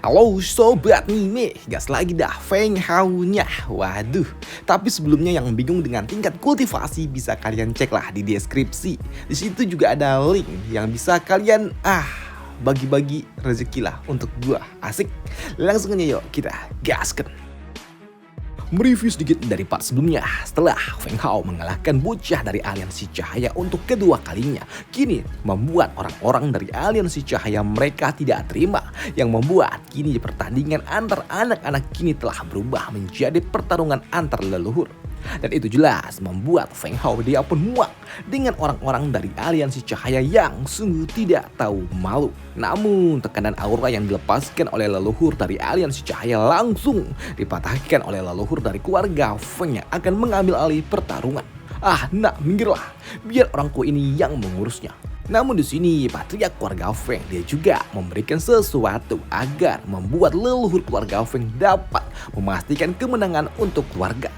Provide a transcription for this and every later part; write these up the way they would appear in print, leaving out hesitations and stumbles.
Halo sobat meme, gas lagi dah Feng Hao-nya. Waduh, tapi sebelumnya yang bingung dengan tingkat kultivasi bisa kalian cek lah di deskripsi. Di situ juga ada link yang bisa kalian bagi-bagi rezeki lah untuk gua. Asik. Langsung aja yuk kita gaskan. Mereview sedikit dari part sebelumnya. Setelah Feng Hao mengalahkan bocah dari aliansi cahaya untuk kedua kalinya, kini membuat orang-orang dari aliansi cahaya mereka tidak terima, yang membuat kini pertandingan antar anak-anak kini telah berubah menjadi pertarungan antar leluhur. Dan itu jelas membuat Feng Hao dia pun muak dengan orang-orang dari aliansi cahaya yang sungguh tidak tahu malu. Namun tekanan aura yang dilepaskan oleh leluhur dari aliansi cahaya langsung dipatahkan oleh leluhur dari keluarga Feng yang akan mengambil alih pertarungan. Nak minggirlah, biar orangku ini yang mengurusnya. Namun di sini patriark keluarga Feng dia juga memberikan sesuatu agar membuat leluhur keluarga Feng dapat memastikan kemenangan untuk keluarga.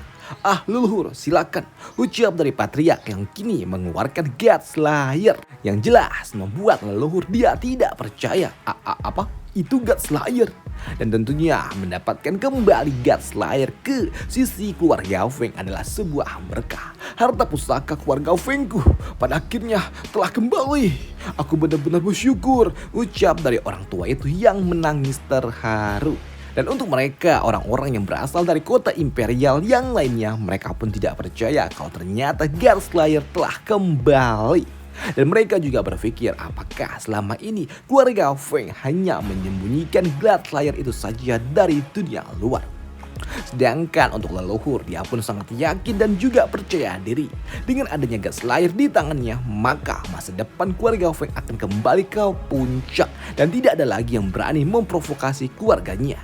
Leluhur silakan, ucap dari patriark yang kini mengeluarkan God Slayer yang jelas membuat leluhur dia tidak percaya. Apa? Itu God Slayer? Dan tentunya mendapatkan kembali God Slayer ke sisi keluarga Feng adalah sebuah berkah. Harta pusaka keluarga Fengku pada akhirnya telah kembali. Aku benar-benar bersyukur, ucap dari orang tua itu yang menangis terharu. Dan untuk mereka, orang-orang yang berasal dari kota imperial yang lainnya, mereka pun tidak percaya kalau ternyata God Slayer telah kembali. Dan mereka juga berpikir apakah selama ini keluarga Feng hanya menyembunyikan God Slayer itu saja dari dunia luar. Sedangkan untuk leluhur dia pun sangat yakin dan juga percaya diri. Dengan adanya God Slayer di tangannya, maka masa depan keluarga Feng akan kembali ke puncak dan tidak ada lagi yang berani memprovokasi keluarganya.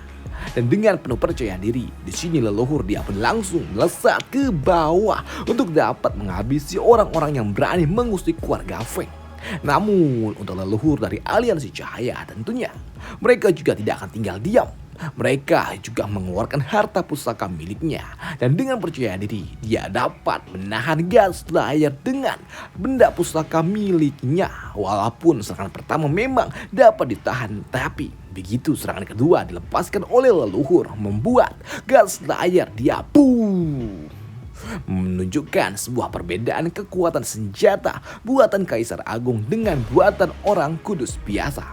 Dan dengan penuh percaya diri, di sini leluhur dia pun langsung melesat ke bawah untuk dapat menghabisi orang-orang yang berani mengusik keluarga Feng. Namun untuk leluhur dari aliansi cahaya tentunya mereka juga tidak akan tinggal diam. Mereka juga mengeluarkan harta pusaka miliknya. Dan dengan percaya diri, dia dapat menahan God Slayer dengan benda pusaka miliknya. Walaupun serangan pertama memang dapat ditahan, tapi begitu serangan kedua dilepaskan oleh leluhur, membuat God Slayer dia menunjukkan sebuah perbedaan kekuatan senjata buatan Kaisar Agung dengan buatan orang kudus biasa.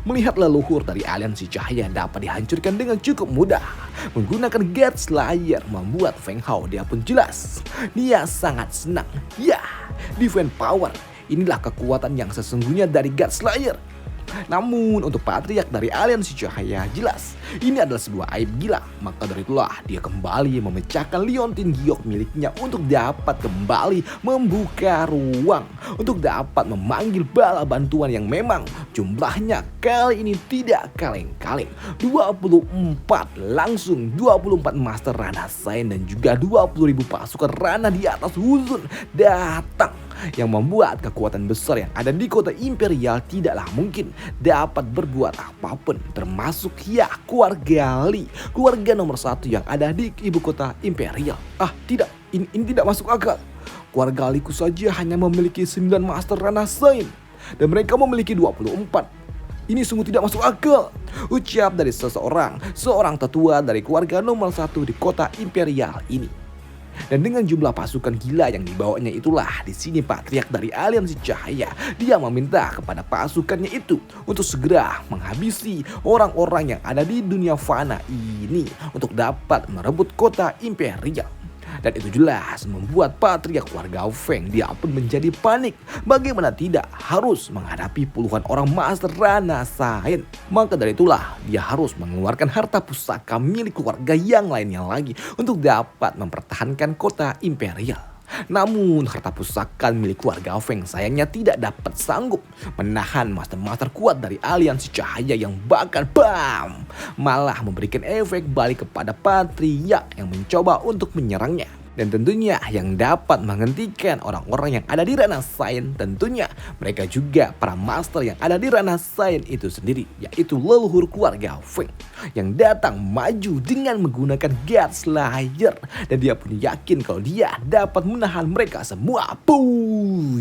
Melihat leluhur dari aliansi cahaya dapat dihancurkan dengan cukup mudah menggunakan God Slayer, membuat Feng Hao dia pun jelas dia sangat senang. Divine power, inilah kekuatan yang sesungguhnya dari God Slayer. Namun untuk patriark dari aliansi cahaya jelas ini adalah sebuah aib gila. Maka dari itulah dia kembali memecahkan liontin giok miliknya untuk dapat kembali membuka ruang untuk dapat memanggil bala bantuan yang memang jumlahnya kali ini tidak kaleng-kaleng. 24 langsung 24 master Rana Sain dan juga 20.000 pasukan Rana di atas Huzun datang, yang membuat kekuatan besar yang ada di kota imperial tidaklah mungkin dapat berbuat apapun, termasuk keluarga Li, keluarga nomor 1 yang ada di ibu kota imperial. Tidak, ini tidak masuk akal. Keluarga Liku saja hanya memiliki 9 master Rana Sain dan mereka memiliki 24. Ini sungguh tidak masuk akal, ucap dari seorang tetua dari keluarga nomor 1 di kota imperial ini. Dan dengan jumlah pasukan gila yang dibawanya itulah di sini patriark dari aliansi cahaya dia meminta kepada pasukannya itu untuk segera menghabisi orang-orang yang ada di dunia fana ini untuk dapat merebut kota imperial. Dan itu jelas membuat patriark keluarga Feng dia pun menjadi panik. Bagaimana tidak harus menghadapi puluhan orang master Rana Sain. Maka dari itulah dia harus mengeluarkan harta pusaka milik keluarga yang lainnya lagi untuk dapat mempertahankan kota imperial. Namun harta pusaka milik keluarga Feng sayangnya tidak dapat sanggup menahan master-master kuat dari aliansi cahaya yang bahkan malah memberikan efek balik kepada patriark yang mencoba untuk menyerangnya. Dan tentunya yang dapat menghentikan orang-orang yang ada di ranah sains, tentunya mereka juga para master yang ada di ranah sains itu sendiri, yaitu leluhur keluarga Feng yang datang maju dengan menggunakan God Slayer, dan dia pun yakin kalau dia dapat menahan mereka semua.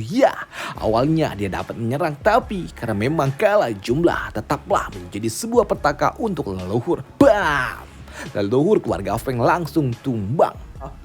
Ya, awalnya dia dapat menyerang, tapi karena memang kalah jumlah, tetaplah menjadi sebuah petaka untuk leluhur. Bam! Leluhur keluarga Feng langsung tumbang.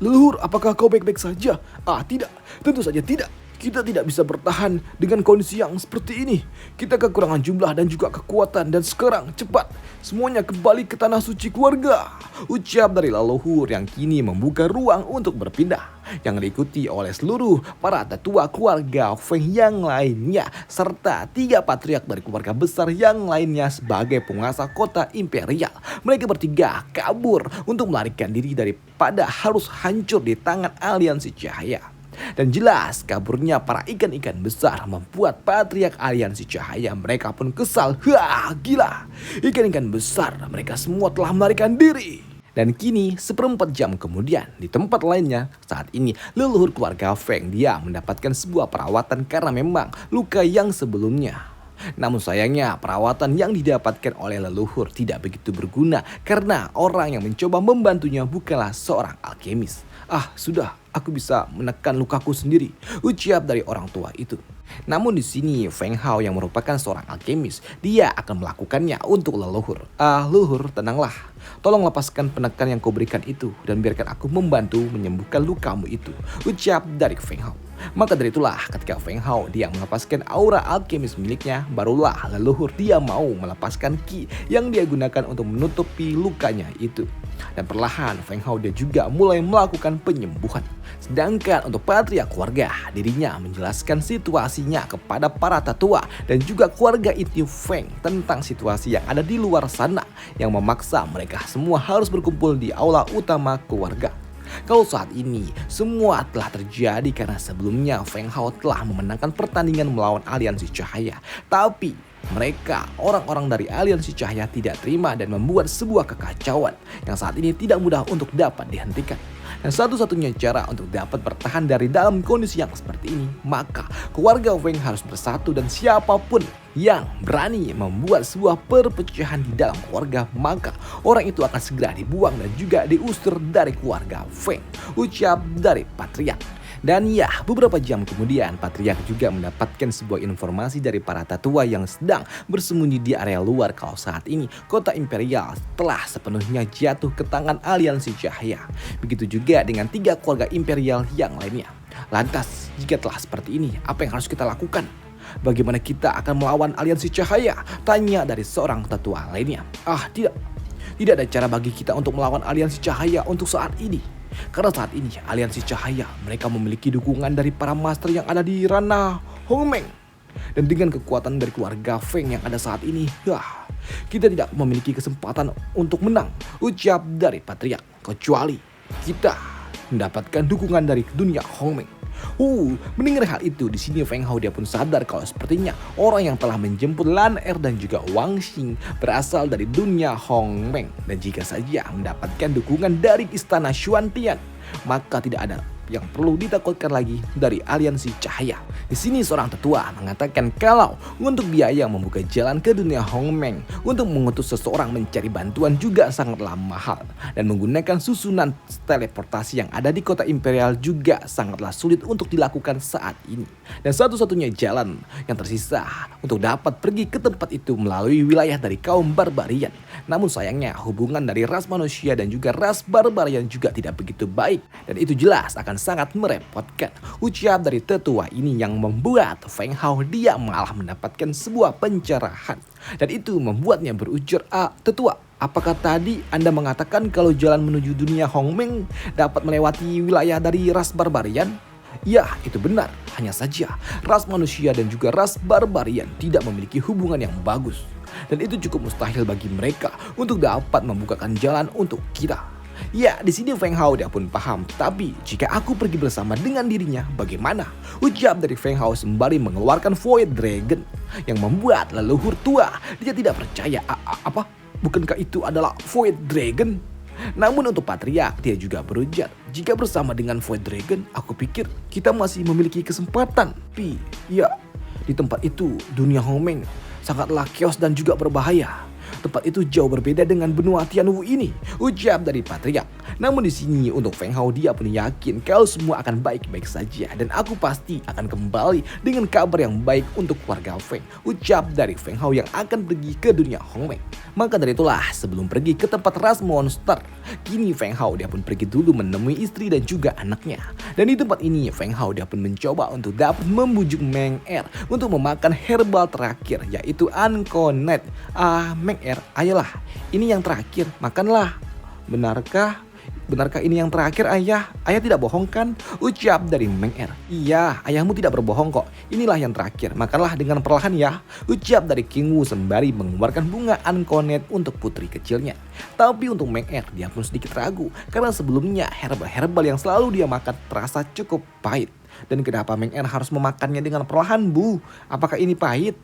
Leluhur, apakah kau baik-baik saja? Tidak, tentu saja tidak. Kita tidak bisa bertahan dengan kondisi yang seperti ini. Kita kekurangan jumlah dan juga kekuatan, dan sekarang cepat semuanya kembali ke tanah suci keluarga, ucap dari leluhur yang kini membuka ruang untuk berpindah, yang diikuti oleh seluruh para tetua keluarga Feng yang lainnya, serta 3 patriark dari keluarga besar yang lainnya sebagai penguasa kota imperial. Mereka bertiga kabur untuk melarikan diri daripada harus hancur di tangan aliansi cahaya. Dan jelas kaburnya para ikan-ikan besar membuat patriark aliansi cahaya mereka pun kesal. Gila, ikan-ikan besar mereka semua telah melarikan diri. Dan kini 1/4 jam kemudian di tempat lainnya, saat ini leluhur keluarga Feng dia mendapatkan sebuah perawatan karena memang luka yang sebelumnya. Namun sayangnya perawatan yang didapatkan oleh leluhur tidak begitu berguna karena orang yang mencoba membantunya bukanlah seorang alkemis. Sudah, aku bisa menekan lukaku sendiri, ucap dari orang tua itu. Namun di sini Feng Hao yang merupakan seorang alkemis, dia akan melakukannya untuk leluhur. Leluhur, tenanglah. Tolong lepaskan penekan yang kau berikan itu dan biarkan aku membantu menyembuhkan lukamu itu, ucap dari Feng Hao. Maka dari itulah ketika Feng Hao dia melepaskan aura alkemis miliknya, barulah leluhur dia mau melepaskan ki yang dia gunakan untuk menutupi lukanya itu. Dan perlahan Feng Hao dia juga mulai melakukan penyembuhan. Sedangkan untuk patriark keluarga, dirinya menjelaskan situasinya kepada para tetua dan juga keluarga inti Feng tentang situasi yang ada di luar sana yang memaksa mereka semua harus berkumpul di aula utama keluarga. Kalau saat ini semua telah terjadi karena sebelumnya Feng Hao telah memenangkan pertandingan melawan aliansi cahaya, tapi mereka orang-orang dari aliansi cahaya tidak terima dan membuat sebuah kekacauan yang saat ini tidak mudah untuk dapat dihentikan. Dan satu-satunya cara untuk dapat bertahan dari dalam kondisi yang seperti ini, maka keluarga Feng harus bersatu, dan siapapun yang berani membuat sebuah perpecahan di dalam keluarga, maka orang itu akan segera dibuang dan juga diusir dari keluarga Feng, ucap dari patriark. Dan ya, beberapa jam kemudian patriark juga mendapatkan sebuah informasi dari para tetua yang sedang bersembunyi di area luar kalau saat ini kota imperial telah sepenuhnya jatuh ke tangan aliansi cahaya. Begitu juga dengan 3 keluarga imperial yang lainnya. Lantas, jika telah seperti ini, apa yang harus kita lakukan? Bagaimana kita akan melawan aliansi cahaya? Tanya dari seorang tetua lainnya. Tidak ada cara bagi kita untuk melawan aliansi cahaya untuk saat ini. Karena saat ini aliansi cahaya mereka memiliki dukungan dari para master yang ada di ranah Hongmeng. Dan dengan kekuatan dari keluarga Feng yang ada saat ini, kita tidak memiliki kesempatan untuk menang, ucap dari patriark, kecuali kita mendapatkan dukungan dari dunia Hongmeng. Mendengar hal itu, di sini Feng Hao dia pun sadar kalau sepertinya orang yang telah menjemput Lan Er dan juga Wang Xing berasal dari dunia Hongmeng, dan jika saja mendapatkan dukungan dari istana Xuantian, maka tidak ada yang perlu ditakutkan lagi dari aliansi cahaya. Di sini seorang tetua mengatakan kalau untuk biaya membuka jalan ke dunia Hongmeng untuk mengutus seseorang mencari bantuan juga sangatlah mahal, dan menggunakan susunan teleportasi yang ada di kota imperial juga sangatlah sulit untuk dilakukan saat ini. Dan satu-satunya jalan yang tersisa untuk dapat pergi ke tempat itu melalui wilayah dari kaum barbarian. Namun sayangnya hubungan dari ras manusia dan juga ras barbarian juga tidak begitu baik, dan itu jelas akan sangat merepotkan, ucap dari tetua ini yang membuat Feng Hao dia malah mendapatkan sebuah pencerahan. Dan itu membuatnya berujar, tetua, apakah tadi Anda mengatakan kalau jalan menuju dunia Hongmeng dapat melewati wilayah dari ras barbarian? Ya, itu benar. Hanya saja ras manusia dan juga ras barbarian tidak memiliki hubungan yang bagus, dan itu cukup mustahil bagi mereka untuk dapat membukakan jalan untuk kita. Ya, di sini Feng Hao dia pun paham, tapi jika aku pergi bersama dengan dirinya, bagaimana? Ucap dari Feng Hao sembari mengeluarkan Void Dragon yang membuat leluhur tua dia tidak percaya. Apa? Bukankah itu adalah Void Dragon? Namun untuk patriark dia juga berujar, Jika bersama dengan Void Dragon, aku pikir kita masih memiliki kesempatan. Tapi, ya, di tempat itu dunia Hongmeng sangatlah chaos dan juga berbahaya. Tempat itu jauh berbeda dengan benua Tianwu ini, ucap dari Patriark. Namun di sini untuk Feng Hao dia pun yakin kalau semua akan baik-baik saja dan aku pasti akan kembali dengan kabar yang baik untuk keluarga Feng, ucap dari Feng Hao yang akan pergi ke dunia Hongmeng. Maka dari itulah sebelum pergi ke tempat ras monster, kini Feng Hao dia pun pergi dulu menemui istri dan juga anaknya. Dan di tempat ini Feng Hao dia pun mencoba untuk dapat membujuk Meng Er untuk memakan herbal terakhir yaitu Unconet. Meng Er, ayolah, ini yang terakhir, makanlah. Benarkah ini yang terakhir ayah? Ayah tidak bohong kan? Ucap dari Meng Er. Iya, ayahmu tidak berbohong kok. Inilah yang terakhir, makanlah dengan perlahan ya. Ucap dari King Wu sembari mengeluarkan bunga Unconet untuk putri kecilnya. Tapi untuk Meng Er dia pun sedikit ragu karena sebelumnya herbal-herbal yang selalu dia makan terasa cukup pahit. Dan kenapa Meng Er harus memakannya dengan perlahan, Bu? Apakah ini pahit?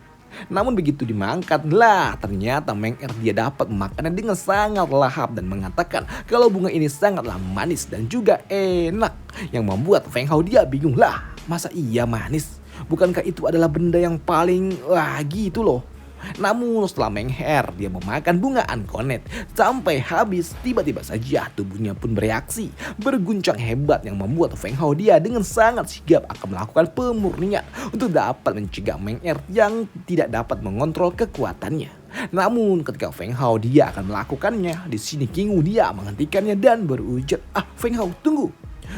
Namun begitu dimangkat lah, ternyata Meng Er dia dapat memakannya dengan sangat lahap dan mengatakan kalau bunga ini sangatlah manis dan juga enak. Yang membuat Feng Hao dia bingung lah, masa iya manis? Bukankah itu adalah benda yang paling gitu loh. Namun setelah Meng Er dia memakan bunga Unconet sampai habis, tiba-tiba saja tubuhnya pun bereaksi berguncang hebat yang membuat Feng Hao dia dengan sangat sigap akan melakukan pemurnian untuk dapat mencegah Meng Er yang tidak dapat mengontrol kekuatannya. Namun ketika Feng Hao dia akan melakukannya, di sini King Wu dia menghentikannya dan berujar, Feng Hao tunggu.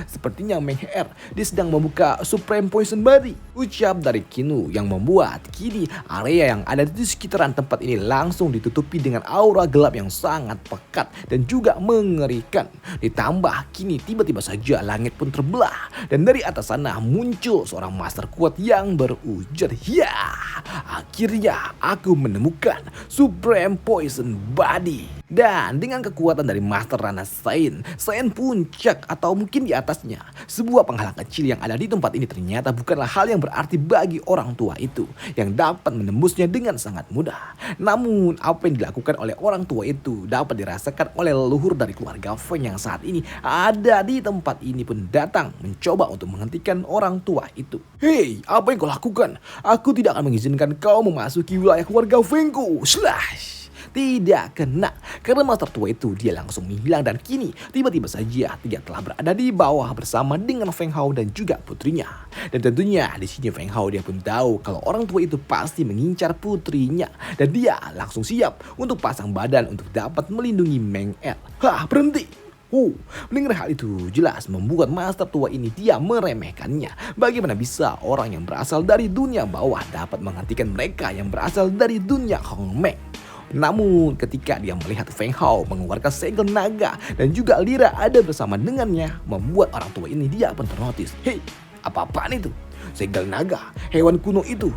Sepertinya Meng Er dia sedang membuka Supreme Poison Body, ucap dari Kinu yang membuat kini area yang ada di sekitaran tempat ini langsung ditutupi dengan aura gelap yang sangat pekat dan juga mengerikan. Ditambah kini tiba-tiba saja langit pun terbelah dan dari atas sana muncul seorang master kuat yang berujar, ya akhirnya aku menemukan Supreme Poison Body. Dan dengan kekuatan dari Master Rana Sain puncak atau mungkin di atasnya, sebuah penghalang kecil yang ada di tempat ini ternyata bukanlah hal yang berarti bagi orang tua itu yang dapat menembusnya dengan sangat mudah. Namun apa yang dilakukan oleh orang tua itu dapat dirasakan oleh leluhur dari keluarga Feng yang saat ini ada di tempat ini pun datang mencoba untuk menghentikan orang tua itu. Hei, apa yang kau lakukan? Aku tidak akan mengizinkan kau memasuki wilayah keluarga Fengku. Slash. Tidak kena karena master tua itu dia langsung menghilang dan kini tiba-tiba saja dia telah berada di bawah bersama dengan Feng Hao dan juga putrinya. Dan tentunya di sini Feng Hao dia pun tahu kalau orang tua itu pasti mengincar putrinya dan dia langsung siap untuk pasang badan untuk dapat melindungi Meng Er. Berhenti. Mendengar hal itu jelas membuat master tua ini dia meremehkannya. Bagaimana bisa orang yang berasal dari dunia bawah dapat menghentikan mereka yang berasal dari dunia Hongmeng? Namun ketika dia melihat Feng Hao mengeluarkan segel naga dan juga Lira ada bersama dengannya, membuat orang tua ini dia pun ternotis. Hei, apa-apaan itu? Segel naga, hewan kuno itu.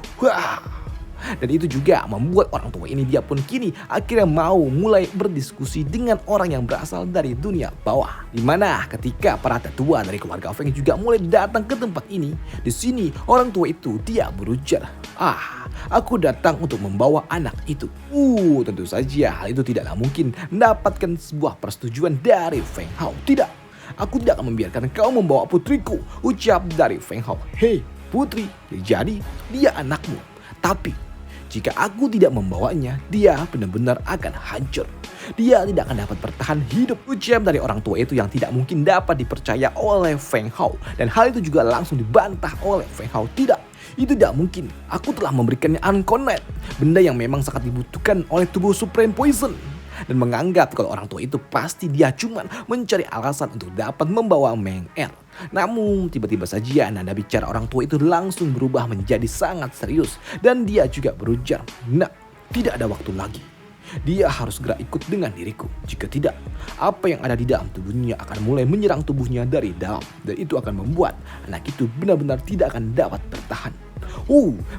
Dan itu juga membuat orang tua ini dia pun kini akhirnya mau mulai berdiskusi dengan orang yang berasal dari dunia bawah. Dimana ketika para tetua dari keluarga Feng juga mulai datang ke tempat ini, di sini orang tua itu dia berujar, aku datang untuk membawa anak itu. Tentu saja hal itu tidaklah mungkin mendapatkan sebuah persetujuan dari Feng Hao. Tidak, aku tidak akan membiarkan kau membawa putriku, ucap dari Feng Hao. Hei putri, jadi dia anakmu. Tapi jika aku tidak membawanya, dia benar-benar akan hancur. Dia tidak akan dapat bertahan hidup, ucap dari orang tua itu yang tidak mungkin dapat dipercaya oleh Feng Hao. Dan hal itu juga langsung dibantah oleh Feng Hao. Tidak, itu tidak mungkin. Aku telah memberikannya Unconet, benda yang memang sangat dibutuhkan oleh tubuh Supreme Poison. Dan menganggap kalau orang tua itu pasti dia cuma mencari alasan untuk dapat membawa Meng Er. Namun tiba-tiba saja nada bicara orang tua itu langsung berubah menjadi sangat serius. Dan dia juga berujar, tidak ada waktu lagi. Dia harus segera ikut dengan diriku. Jika tidak, apa yang ada di dalam tubuhnya akan mulai menyerang tubuhnya dari dalam. Dan itu akan membuat anak itu benar-benar tidak akan dapat bertahan.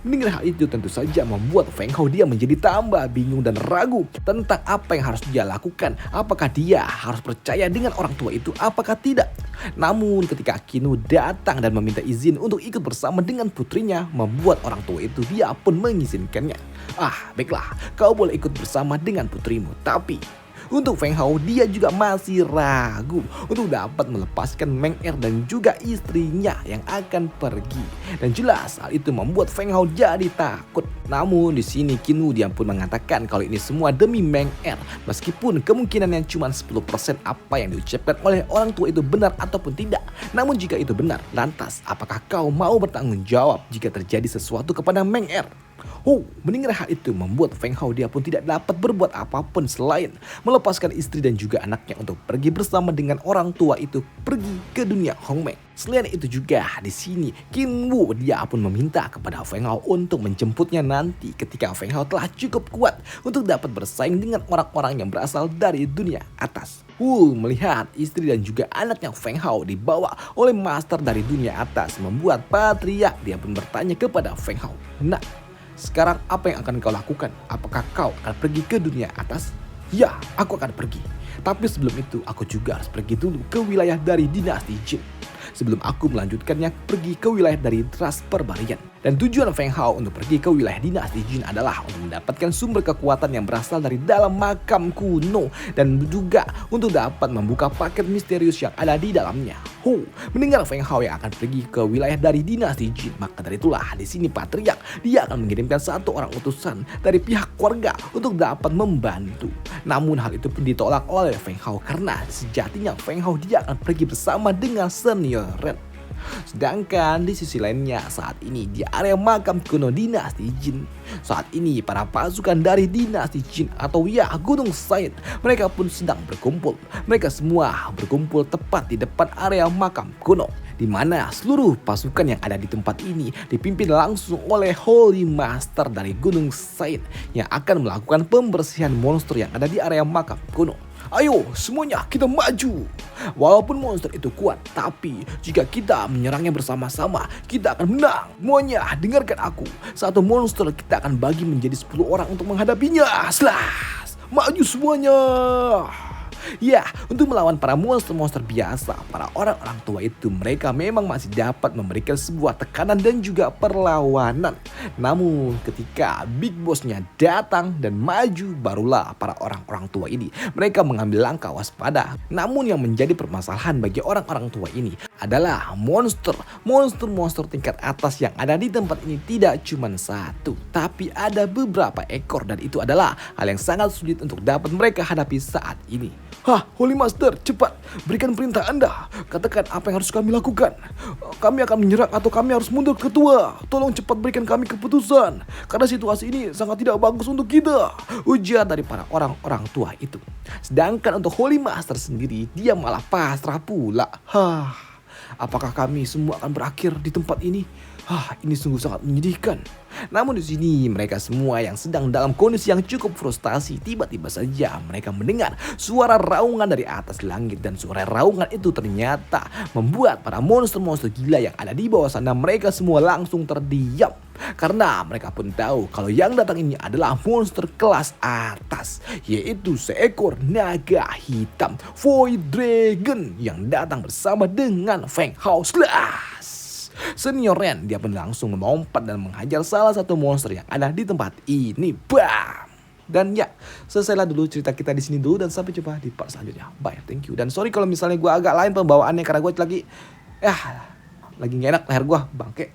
Mendengar hal itu tentu saja membuat Feng Hao dia menjadi tambah bingung dan ragu tentang apa yang harus dia lakukan. Apakah dia harus percaya dengan orang tua itu, apakah tidak? Namun ketika Kinu datang dan meminta izin untuk ikut bersama dengan putrinya, membuat orang tua itu dia pun mengizinkannya. Baiklah, kau boleh ikut bersama dengan putrimu, tapi Untuk Feng Hao, dia juga masih ragu untuk dapat melepaskan Meng Er dan juga istrinya yang akan pergi. Dan jelas hal itu membuat Feng Hao jadi takut. Namun di sini Qin Wu dia pun mengatakan kalau ini semua demi Meng Er, meskipun kemungkinannya cuma 10% apa yang diucapkan oleh orang tua itu benar ataupun tidak. Namun jika itu benar, lantas apakah kau mau bertanggung jawab jika terjadi sesuatu kepada Meng Er? Mendengar hal itu membuat Feng Hao dia pun tidak dapat berbuat apapun selain melepaskan istri dan juga anaknya untuk pergi bersama dengan orang tua itu pergi ke dunia Hongmeng. Selain itu juga di sini Qin Wu dia pun meminta kepada Feng Hao untuk menjemputnya nanti ketika Feng Hao telah cukup kuat untuk dapat bersaing dengan orang-orang yang berasal dari dunia atas. Melihat istri dan juga anaknya Feng Hao dibawa oleh master dari dunia atas membuat Patriark dia pun bertanya kepada Feng Hao, "Nak, sekarang apa yang akan kau lakukan? Apakah kau akan pergi ke dunia atas?" "Ya, aku akan pergi. Tapi sebelum itu aku juga harus pergi dulu ke wilayah dari dinasti Jin. Sebelum aku melanjutkannya pergi ke wilayah dari ras perbarian." Dan tujuan Feng Hao untuk pergi ke wilayah dinasti Jin adalah untuk mendapatkan sumber kekuatan yang berasal dari dalam makam kuno dan juga untuk dapat membuka paket misterius yang ada di dalamnya. Mendengar Feng Hao yang akan pergi ke wilayah dari dinasti Jin, maka dari itulah di sini Patriark dia akan mengirimkan satu orang utusan dari pihak keluarga untuk dapat membantu. Namun hal itu pun ditolak oleh Feng Hao karena sejatinya Feng Hao dia akan pergi bersama dengan senior Ren. Sedangkan di sisi lainnya saat ini di area makam kuno dinasti Jin, saat ini para pasukan dari dinasti Jin atau ya Gunung Said, mereka pun sedang berkumpul. Mereka semua berkumpul tepat di depan area makam kuno, di mana seluruh pasukan yang ada di tempat ini dipimpin langsung oleh Holy Master dari Gunung Said yang akan melakukan pembersihan monster yang ada di area makam kuno. "Ayo semuanya kita maju. Walaupun monster itu kuat, tapi jika kita menyerangnya bersama-sama, kita akan menang. Semuanya dengarkan aku. Satu monster kita akan bagi menjadi 10 orang untuk menghadapinya. Slash! Maju semuanya." Ya, untuk melawan para monster-monster biasa, para orang-orang tua itu mereka memang masih dapat memberikan sebuah tekanan dan juga perlawanan. Namun ketika Big Boss-nya datang dan maju, barulah para orang-orang tua ini mereka mengambil langkah waspada. Namun yang menjadi permasalahan bagi orang-orang tua ini adalah monster tingkat atas yang ada di tempat ini tidak cuma satu, tapi ada beberapa ekor, dan itu adalah hal yang sangat sulit untuk dapat mereka hadapi saat ini. Holy Master, cepat berikan perintah Anda. Katakan apa yang harus kami lakukan. Kami akan menyerang atau kami harus mundur ketua. Tolong cepat berikan kami keputusan, karena situasi ini sangat tidak bagus untuk kita, ujar dari para orang-orang tua itu. Sedangkan untuk Holy Master sendiri, dia malah pasrah pula. Apakah kami semua akan berakhir di tempat ini? Ini sungguh sangat menyedihkan. Namun di sini mereka semua yang sedang dalam kondisi yang cukup frustasi, tiba-tiba saja mereka mendengar suara raungan dari atas langit, dan suara raungan itu ternyata membuat para monster-monster gila yang ada di bawah sana mereka semua langsung terdiam. Karena mereka pun tahu kalau yang datang ini adalah monster kelas atas, yaitu seekor naga hitam Void Dragon yang datang bersama dengan Feng Hao. Senior Ren dia pun langsung melompat dan menghajar salah satu monster yang ada di tempat ini. Bam! Dan ya, selesailah dulu cerita kita di sini dulu, dan sampai jumpa di part selanjutnya. Bye, thank you. Dan sorry kalau misalnya gue agak lain pembawaannya karena gue lagi gak enak leher gue, bangke.